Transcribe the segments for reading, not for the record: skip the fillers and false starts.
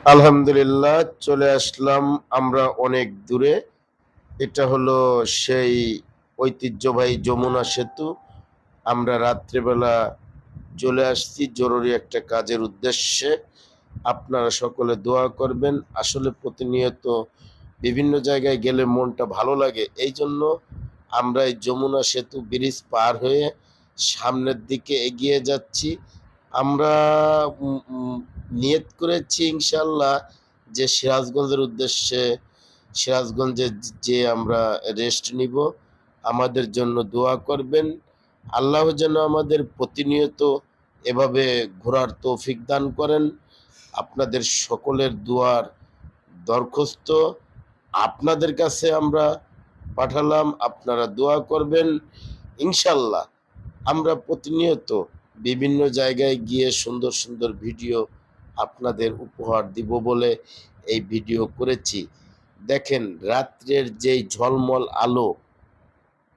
আলহামদুলিল্লাহ, চলে আসলাম আমরা অনেক দূরে। এটা হলো সেই ঐতিহ্যবাহী যমুনা সেতু। আমরা রাত্রেবেলা চলে আসছি জরুরি একটা কাজের উদ্দেশ্যে। আপনারা সকলে দোয়া করবেন। আসলে প্রতিনিয়ত বিভিন্ন জায়গায় গেলে মনটা ভালো লাগে। এই জন্য আমরা এই যমুনা সেতু ব্রিজ পার হয়ে সামনের দিকে এগিয়ে যাচ্ছি। আমরা উম উম নিয়ত করেছি ইনশাআল্লাহ যে সিরাজগঞ্জের উদ্দেশ্যে, সিরাজগঞ্জে যে আমরা রেস্ট নিব। আমাদের জন্য দোয়া করবেন। আল্লাহ যেন আমাদের প্রতিনিয়ত এভাবে ঘোরার তৌফিক দান করেন। আপনাদের সকলের দোয়ার দরখাস্ত আপনাদের কাছে আমরা পাঠালাম, আপনারা দোয়া করবেন। ইনশাল্লাহ আমরা প্রতিনিয়ত বিভিন্ন জায়গায় গিয়ে সুন্দর সুন্দর ভিডিও আপনাদের উপহার দিব বলে এই ভিডিও করেছি। দেখেন রাত্রের যেই ঝলমল আলো,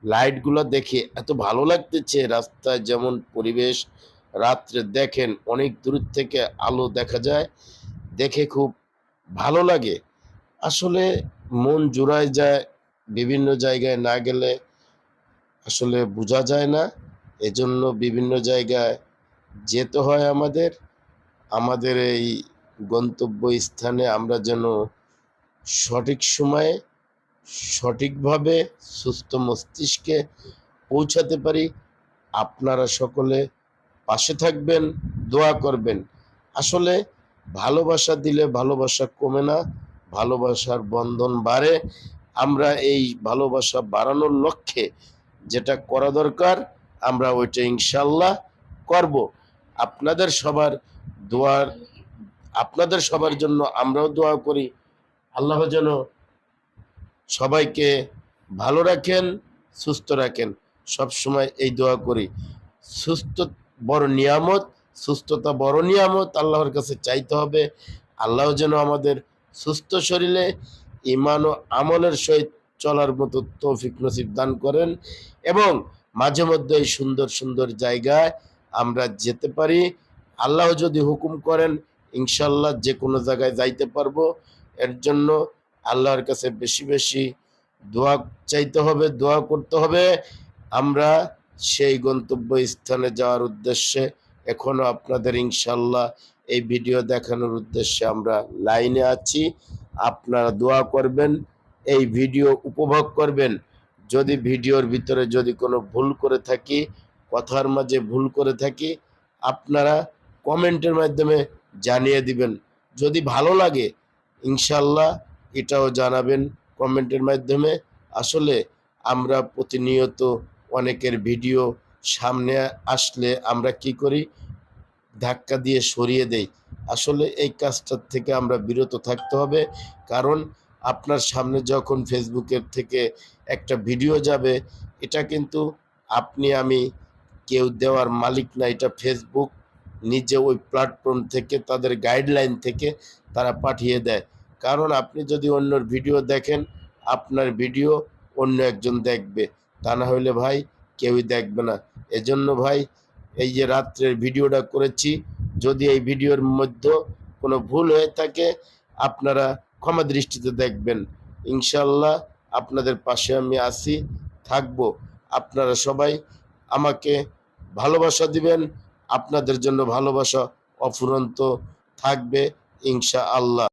লাইটগুলো দেখে এত ভালো লাগতেছে। রাস্তায় যেমন পরিবেশ, রাত্রে দেখেন অনেক দূর থেকে আলো দেখা যায়, দেখে খুব ভালো লাগে। আসলে মন জুড়ায় যায়। বিভিন্ন জায়গায় না গেলে আসলে বোঝা যায় না। এজন্য বিভিন্ন জায়গায় যেতে হয় আমাদের। আমাদের এই গন্তব্য স্থানে আমরা যেন সঠিক সময়ে সঠিকভাবে সুস্থ মস্তিষ্কে পৌঁছাতে পারি। আপনারা সকলে পাশে থাকবেন, দোয়া করবেন। আসলে ভালোবাসা দিলে ভালোবাসা কমে না, ভালোবাসার বন্ধন বাড়ে। আমরা এই ভালোবাসা বাড়ানোর লক্ষ্যে যেটা করা দরকার আমরা ওইটা ইনশাল্লাহ করব। আপনাদের সবার দোয়ার, আপনাদের সবার জন্য আমরাও দোয়া করি। আল্লাহ যেন সবাইকে ভালো রাখেন, সুস্থ রাখেন। সব সময় এই দোয়া করি। সুস্থ বড় নিয়ামত, সুস্থতা বড় নিয়ামত, আল্লাহর কাছে চাইতে হবে। আল্লাহ যেন আমাদের সুস্থ শরীরে ইমান ও আমলের সহিত চলার মতো তৌফিক নসিব দান করেন এবং মাঝে মধ্যে এই সুন্দর সুন্দর জায়গায় আমরা যেতে পারি। আল্লাহ যদি হুকুম করেন ইনশাল্লাহ যে কোনো জায়গায় যাইতে পারবো। এর জন্য আল্লাহর কাছে বেশি বেশি দোয়া চাইতে হবে, দোয়া করতে হবে। আমরা সেই গন্তব্য স্থানে যাওয়ার উদ্দেশ্যে এখনো আপনাদের ইনশাল্লাহ এই ভিডিও দেখানোর উদ্দেশ্যে আমরা লাইনে আছি। আপনারা দোয়া করবেন, এই ভিডিও উপভোগ করবেন। যদি ভিডিওর ভিতরে যদি কোনো ভুল করে থাকি, কথার মাঝে ভুল করে থাকি, আপনারা কমেন্টের মাধ্যমে জানিয়ে দিবেন। যদি ভালো লাগে ইনশাল্লাহ এটাও জানাবেন কমেন্টের মাধ্যমে। আসলে আমরা প্রতিনিয়ত অনেকের ভিডিও সামনে আসলে আমরা কি করি, ধাক্কা দিয়ে সরিয়ে দেই। আসলে এই কাজটার থেকে আমরা বিরত থাকতে হবে। কারণ আপনার সামনে যখন ফেসবুকের থেকে একটা ভিডিও যাবে, এটা কিন্তু আপনি আমি কেউ দেওয়ার মালিক না। এটা ফেসবুক নিজে ওই প্ল্যাটফর্ম থেকে তাদের গাইডলাইন থেকে তারা পাঠিয়ে দেয়। কারণ আপনি যদি অন্যর ভিডিও দেখেন, আপনার ভিডিও অন্য একজন দেখবে, তা না হলে ভাই কেউই দেখবে না। এজন্য ভাই এই যে রাত্রের ভিডিওটা করেছি, যদি এই ভিডিওর মধ্যে কোনো ভুল হয়ে থাকে আপনারা ক্ষমা দৃষ্টিতে দেখবেন। ইনশাল্লাহ আপনাদের পাশে আমি আছি, থাকবো। আপনারা সবাই আমাকে ভালোবাসা দিবেন। আপনাদের জন্য ভালোবাসা অফুরন্ত থাকবে ইনশাআল্লাহ।